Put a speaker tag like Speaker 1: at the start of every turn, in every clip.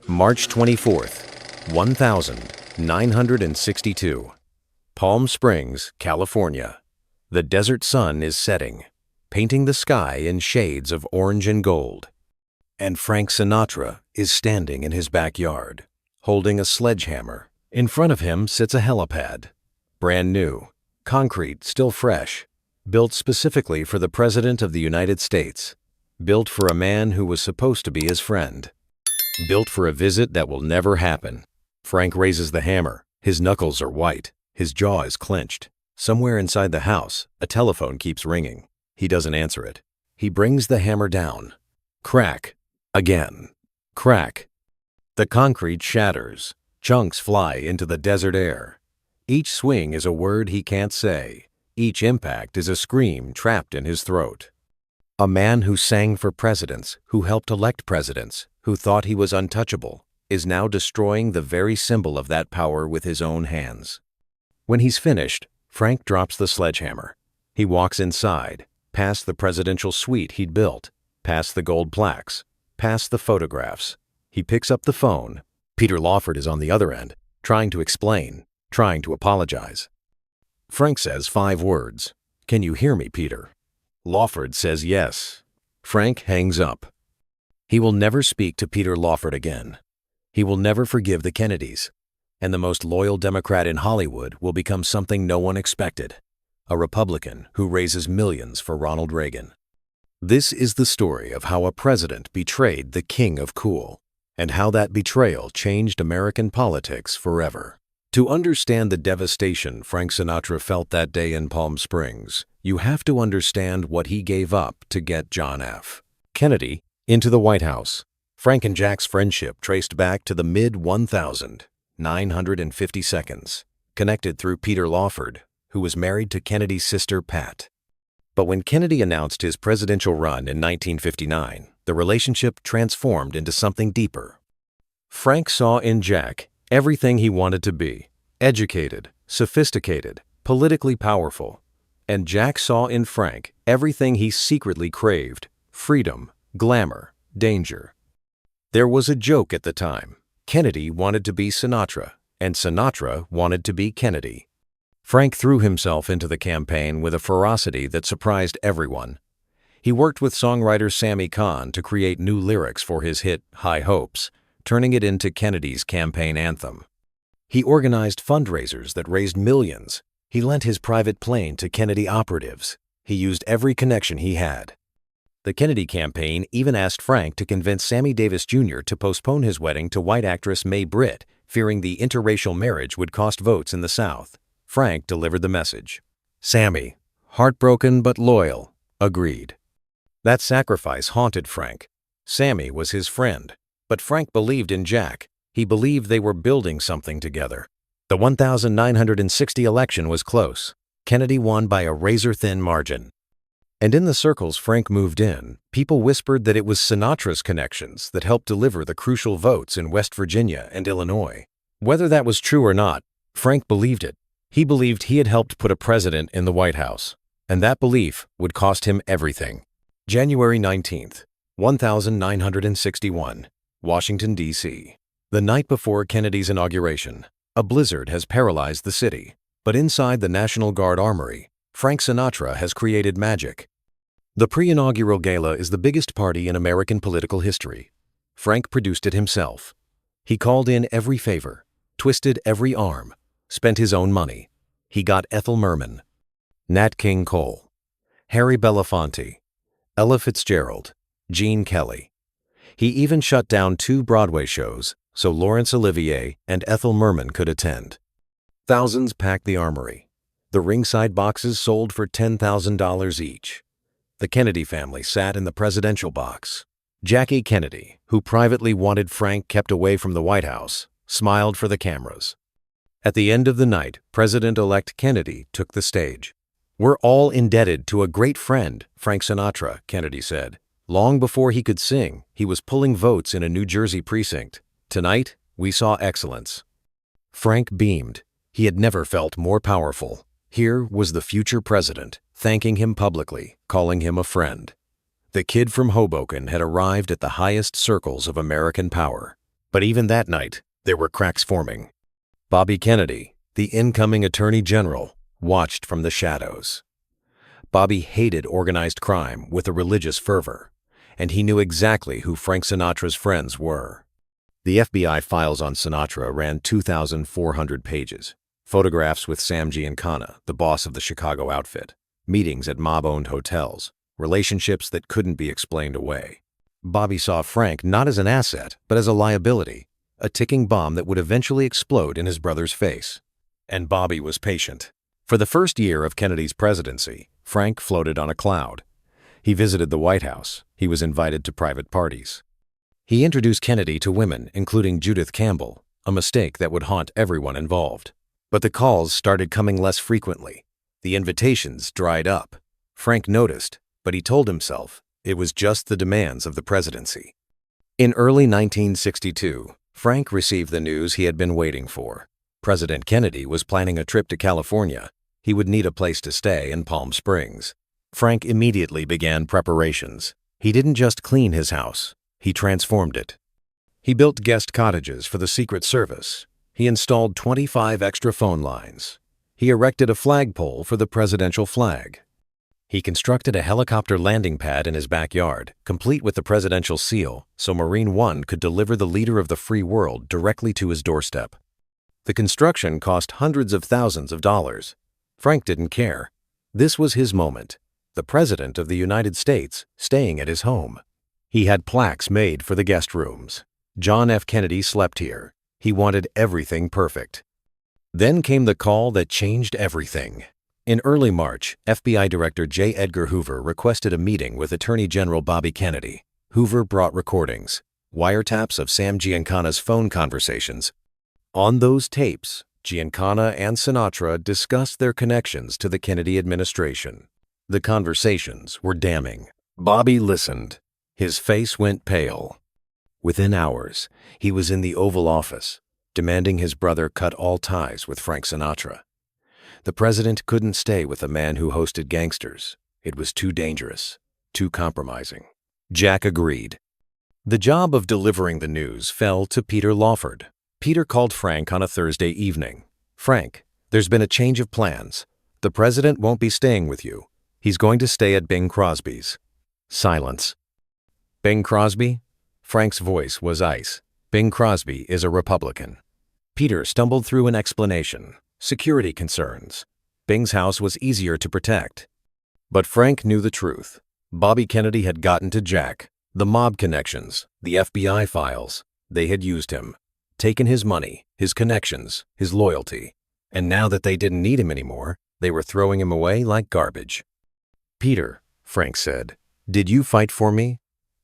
Speaker 1: March 24th, 1962. Palm Springs, California. The desert sun is setting, painting the sky in shades of orange and gold. And Frank Sinatra is standing in his backyard, holding a sledgehammer. In front of him sits a helipad, brand new, concrete, still fresh, built specifically for the President of the United States, built for a man who was supposed to be his friend, built for a visit that will never happen. Frank raises the hammer. His knuckles are white. His jaw is clenched. Somewhere inside the house, a telephone keeps ringing. He doesn't answer it. He brings the hammer down. Crack. Again. Crack. The concrete shatters. Chunks fly into the desert air. Each swing is a word he can't say. Each impact is a scream trapped in his throat. A man who sang for presidents, who helped elect presidents, who thought he was untouchable, is now destroying the very symbol of that power with his own hands. When he's finished, Frank drops the sledgehammer. He walks inside, past the presidential suite he'd built, past the gold plaques, past the photographs. He picks up the phone. Peter Lawford is on the other end, trying to explain, trying to apologize. Frank says 5 words. "Can you hear me, Peter?" Lawford says yes. Frank hangs up. He will never speak to Peter Lawford again. He will never forgive the Kennedys. And the most loyal Democrat in Hollywood will become something no one expected, a Republican who raises millions for Ronald Reagan. This is the story of how a president betrayed the king of cool, and how that betrayal changed American politics forever. To understand the devastation Frank Sinatra felt that day in Palm Springs, you have to understand what he gave up to get John F. Kennedy into the White House. Frank and Jack's friendship traced back to the mid-1952, connected through Peter Lawford, who was married to Kennedy's sister Pat. But when Kennedy announced his presidential run in 1959, the relationship transformed into something deeper. Frank saw in Jack everything he wanted to be: educated, sophisticated, politically powerful. And Jack saw in Frank everything he secretly craved: freedom, glamour, danger. There was a joke at the time. Kennedy wanted to be Sinatra, and Sinatra wanted to be Kennedy. Frank threw himself into the campaign with a ferocity that surprised everyone. He worked with songwriter Sammy Cahn to create new lyrics for his hit High Hopes, turning it into Kennedy's campaign anthem. He organized fundraisers that raised millions. He lent his private plane to Kennedy operatives. He used every connection he had. The Kennedy campaign even asked Frank to convince Sammy Davis Jr. to postpone his wedding to white actress Mae Britt, fearing the interracial marriage would cost votes in the South. Frank delivered the message. Sammy, heartbroken but loyal, agreed. That sacrifice haunted Frank. Sammy was his friend, but Frank believed in Jack. He believed they were building something together. The 1960 election was close. Kennedy won by a razor-thin margin. And in the circles Frank moved in, people whispered that it was Sinatra's connections that helped deliver the crucial votes in West Virginia and Illinois. Whether that was true or not, Frank believed it. He believed he had helped put a president in the White House, and that belief would cost him everything. January 19th, 1961, Washington, D.C. The night before Kennedy's inauguration, a blizzard has paralyzed the city. But inside the National Guard Armory, Frank Sinatra has created magic. The pre-inaugural gala is the biggest party in American political history. Frank produced it himself. He called in every favor, twisted every arm, spent his own money. He got Ethel Merman, Nat King Cole, Harry Belafonte, Ella Fitzgerald, Gene Kelly. He even shut down 2 Broadway shows so Laurence Olivier and Ethel Merman could attend. Thousands packed the armory. The ringside boxes sold for $10,000 each. The Kennedy family sat in the presidential box. Jackie Kennedy, who privately wanted Frank kept away from the White House, smiled for the cameras. At the end of the night, President-elect Kennedy took the stage. "We're all indebted to a great friend, Frank Sinatra," Kennedy said. "Long before he could sing, he was pulling votes in a New Jersey precinct. Tonight, we saw excellence." Frank beamed. He had never felt more powerful. Here was the future president, thanking him publicly, calling him a friend. The kid from Hoboken had arrived at the highest circles of American power. But even that night, there were cracks forming. Bobby Kennedy, the incoming Attorney General, watched from the shadows. Bobby hated organized crime with a religious fervor, and he knew exactly who Frank Sinatra's friends were. The FBI files on Sinatra ran 2,400 pages. Photographs with Sam Giancana, the boss of the Chicago outfit, meetings at mob-owned hotels, relationships that couldn't be explained away. Bobby saw Frank not as an asset, but as a liability, a ticking bomb that would eventually explode in his brother's face. And Bobby was patient. For the first year of Kennedy's presidency, Frank floated on a cloud. He visited the White House. He was invited to private parties. He introduced Kennedy to women, including Judith Campbell, a mistake that would haunt everyone involved. But the calls started coming less frequently. The invitations dried up. Frank noticed, but he told himself it was just the demands of the presidency. In early 1962, Frank received the news he had been waiting for. President Kennedy was planning a trip to California. He would need a place to stay in Palm Springs. Frank immediately began preparations. He didn't just clean his house, he transformed it. He built guest cottages for the Secret Service. He installed 25 extra phone lines. He erected a flagpole for the presidential flag. He constructed a helicopter landing pad in his backyard, complete with the presidential seal, so Marine One could deliver the leader of the free world directly to his doorstep. The construction cost hundreds of thousands of dollars. Frank didn't care. This was his moment. The President of the United States staying at his home. He had plaques made for the guest rooms. John F. Kennedy slept here. He wanted everything perfect. Then came the call that changed everything. In early March, FBI Director J. Edgar Hoover requested a meeting with Attorney General Bobby Kennedy. Hoover brought recordings, wiretaps of Sam Giancana's phone conversations. On those tapes, Giancana and Sinatra discussed their connections to the Kennedy administration. The conversations were damning. Bobby listened. His face went pale. Within hours, he was in the Oval Office, demanding his brother cut all ties with Frank Sinatra. The president couldn't stay with a man who hosted gangsters. It was too dangerous, too compromising. Jack agreed. The job of delivering the news fell to Peter Lawford. Peter called Frank on a Thursday evening. "Frank, there's been a change of plans. The president won't be staying with you. He's going to stay at Bing Crosby's." Silence. Bing Crosby? Frank's voice was ice. Bing Crosby is a Republican. Peter stumbled through an explanation. Security concerns. Bing's house was easier to protect. But Frank knew the truth. Bobby Kennedy had gotten to Jack. The mob connections, the FBI files. They had used him. Taken his money, his connections, his loyalty. And now that they didn't need him anymore, they were throwing him away like garbage. "Peter," Frank said, "did you fight for me?"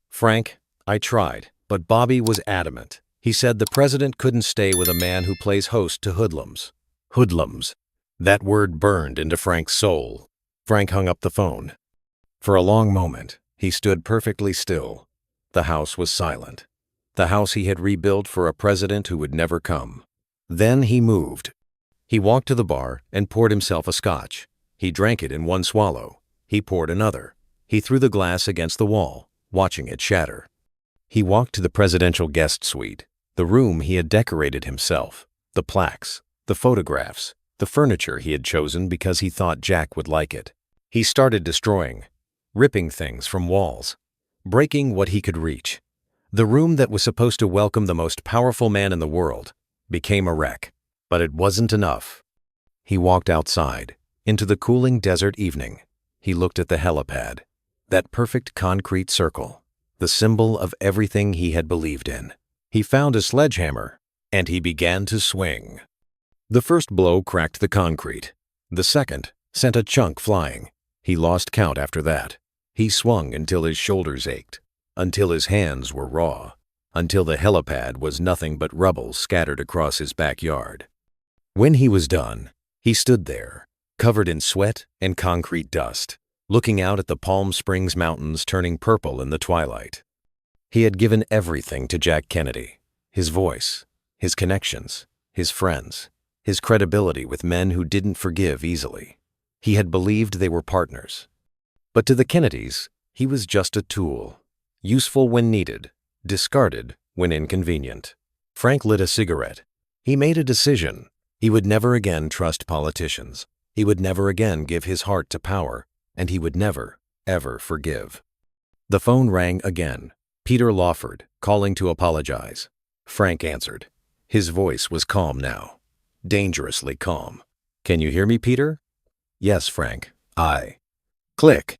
Speaker 1: "Frank, I tried, but Bobby was adamant. He said the president couldn't stay with a man who plays host to hoodlums." Hoodlums. That word burned into Frank's soul. Frank hung up the phone. For a long moment, he stood perfectly still. The house was silent. The house he had rebuilt for a president who would never come. Then he moved. He walked to the bar and poured himself a scotch. He drank it in one swallow. He poured another. He threw the glass against the wall, watching it shatter. He walked to the presidential guest suite, the room he had decorated himself, the plaques, the photographs, the furniture he had chosen because he thought Jack would like it. He started destroying, ripping things from walls, breaking what he could reach. The room that was supposed to welcome the most powerful man in the world became a wreck. But it wasn't enough. He walked outside, into the cooling desert evening. He looked at the helipad, that perfect concrete circle, the symbol of everything he had believed in. He found a sledgehammer, and he began to swing. The first blow cracked the concrete. The second sent a chunk flying. He lost count after that. He swung until his shoulders ached, until his hands were raw, until the helipad was nothing but rubble scattered across his backyard. When he was done, he stood there, covered in sweat and concrete dust, looking out at the Palm Springs mountains turning purple in the twilight. He had given everything to Jack Kennedy, his voice, his connections, his friends, his credibility with men who didn't forgive easily. He had believed they were partners. But to the Kennedys, he was just a tool, useful when needed, discarded when inconvenient. Frank lit a cigarette. He made a decision. He would never again trust politicians. He would never again give his heart to power, and he would never, ever forgive. The phone rang again. Peter Lawford, calling to apologize. Frank answered. His voice was calm now. Dangerously calm. "Can you hear me, Peter?" "Yes, Frank. Click.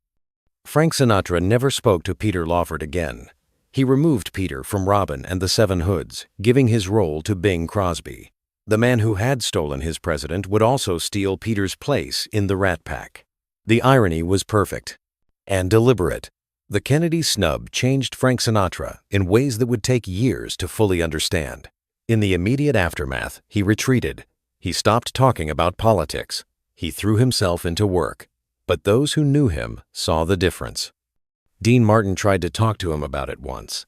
Speaker 1: Frank Sinatra never spoke to Peter Lawford again. He removed Peter from Robin and the Seven Hoods, giving his role to Bing Crosby. The man who had stolen his president would also steal Peter's place in the Rat Pack. The irony was perfect and deliberate. The Kennedy snub changed Frank Sinatra in ways that would take years to fully understand. In the immediate aftermath, he retreated. He stopped talking about politics. He threw himself into work. But those who knew him saw the difference. Dean Martin tried to talk to him about it once.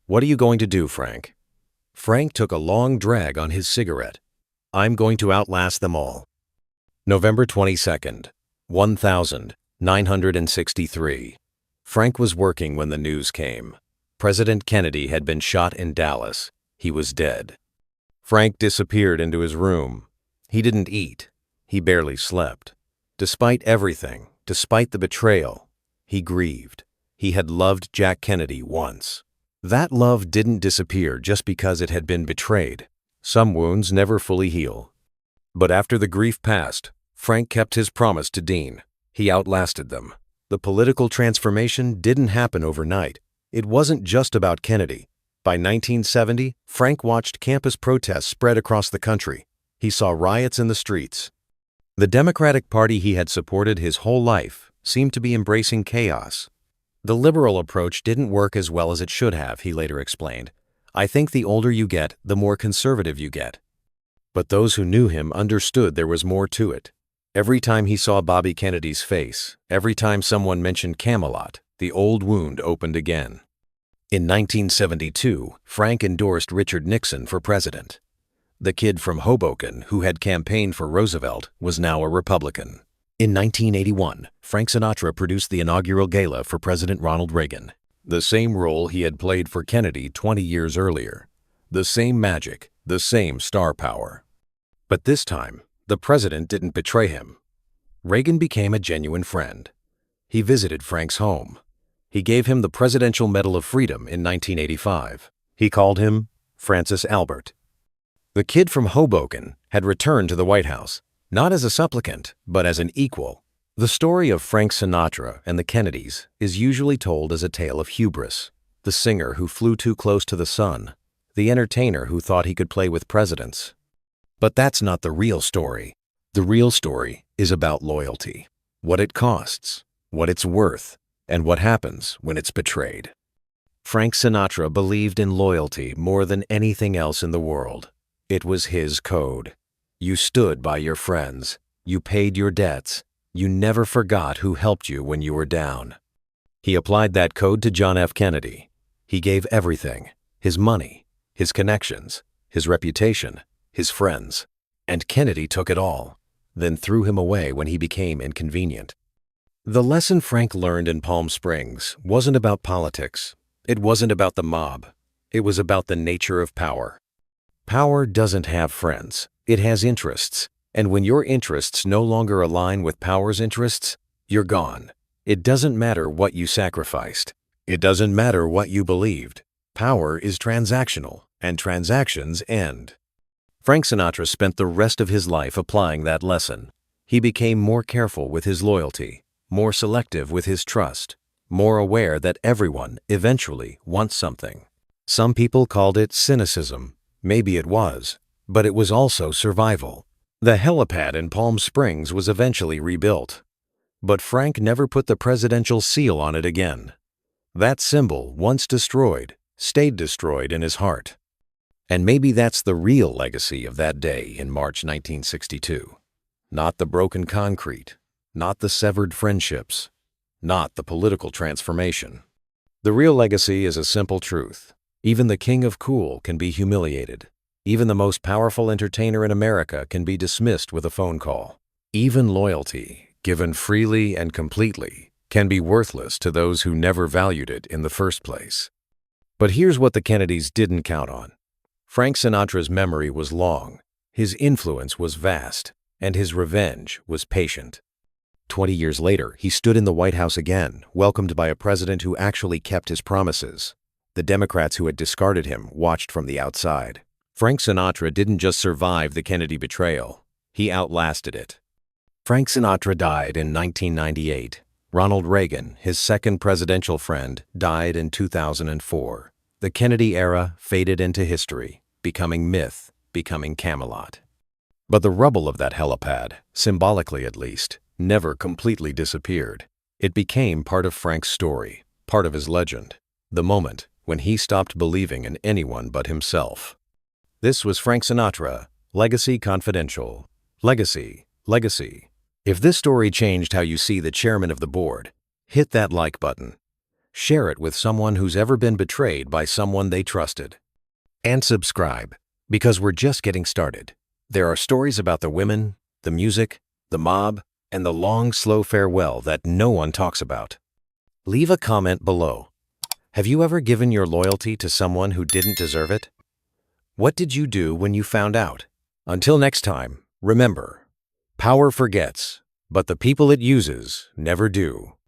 Speaker 1: "What are you going to do, Frank?" Frank took a long drag on his cigarette. "I'm going to outlast them all." November 22nd, 1963. Frank was working when the news came. President Kennedy had been shot in Dallas. He was dead. Frank disappeared into his room. He didn't eat. He barely slept. Despite everything, despite the betrayal, he grieved. He had loved Jack Kennedy once. That love didn't disappear just because it had been betrayed. Some wounds never fully heal. But after the grief passed, Frank kept his promise to Dean. He outlasted them. The political transformation didn't happen overnight. It wasn't just about Kennedy. By 1970, Frank watched campus protests spread across the country. He saw riots in the streets. The Democratic Party he had supported his whole life seemed to be embracing chaos. The liberal approach didn't work as well as it should have, he later explained. "I think the older you get, the more conservative you get." But those who knew him understood there was more to it. Every time he saw Bobby Kennedy's face, every time someone mentioned Camelot, the old wound opened again. In 1972, Frank endorsed Richard Nixon for president. The kid from Hoboken who had campaigned for Roosevelt was now a Republican. In 1981, Frank Sinatra produced the inaugural gala for President Ronald Reagan. The same role he had played for Kennedy 20 years earlier. The same magic, the same star power. But this time, the president didn't betray him. Reagan became a genuine friend. He visited Frank's home. He gave him the Presidential Medal of Freedom in 1985. He called him Francis Albert. The kid from Hoboken had returned to the White House, not as a supplicant, but as an equal. The story of Frank Sinatra and the Kennedys is usually told as a tale of hubris, the singer who flew too close to the sun, the entertainer who thought he could play with presidents. But that's not the real story. The real story is about loyalty, what it costs, what it's worth, and what happens when it's betrayed. Frank Sinatra believed in loyalty more than anything else in the world. It was his code. You stood by your friends. You paid your debts. You never forgot who helped you when you were down. He applied that code to John F. Kennedy. He gave everything, his money, his connections, his reputation, his friends. And Kennedy took it all, then threw him away when he became inconvenient. The lesson Frank learned in Palm Springs wasn't about politics. It wasn't about the mob. It was about the nature of power. Power doesn't have friends. It has interests. And when your interests no longer align with power's interests, you're gone. It doesn't matter what you sacrificed. It doesn't matter what you believed. Power is transactional, and transactions end. Frank Sinatra spent the rest of his life applying that lesson. He became more careful with his loyalty, more selective with his trust, more aware that everyone eventually wants something. Some people called it cynicism. Maybe it was, but it was also survival. The Helipad in Palm Springs was eventually rebuilt, but Frank never put the presidential seal on it again. That symbol, once destroyed, stayed destroyed in his heart. And maybe that's the real legacy of that day in March 1962. Not the broken concrete, not the severed friendships, not the political transformation. The real legacy is a simple truth. Even the king of cool can be humiliated. Even the most powerful entertainer in America can be dismissed with a phone call. Even loyalty, given freely and completely, can be worthless to those who never valued it in the first place. But here's what the Kennedys didn't count on. Frank Sinatra's memory was long, his influence was vast, and his revenge was patient. 20 years later, he stood in the White House again, welcomed by a president who actually kept his promises. The Democrats who had discarded him watched from the outside. Frank Sinatra didn't just survive the Kennedy betrayal, he outlasted it. Frank Sinatra died in 1998. Ronald Reagan, his second presidential friend, died in 2004. The Kennedy era faded into history, becoming myth, becoming Camelot. But the rubble of that helipad, symbolically at least, never completely disappeared. It became part of Frank's story, part of his legend, the moment when he stopped believing in anyone but himself. This was Frank Sinatra, Legacy Confidential. Legacy, legacy. If this story changed how you see the chairman of the board, hit that like button. Share it with someone who's ever been betrayed by someone they trusted. And subscribe, because we're just getting started. There are stories about the women, the music, the mob, and the long, slow farewell that no one talks about. Leave a comment below. Have you ever given your loyalty to someone who didn't deserve it? What did you do when you found out? Until next time, remember, power forgets, but the people it uses never do.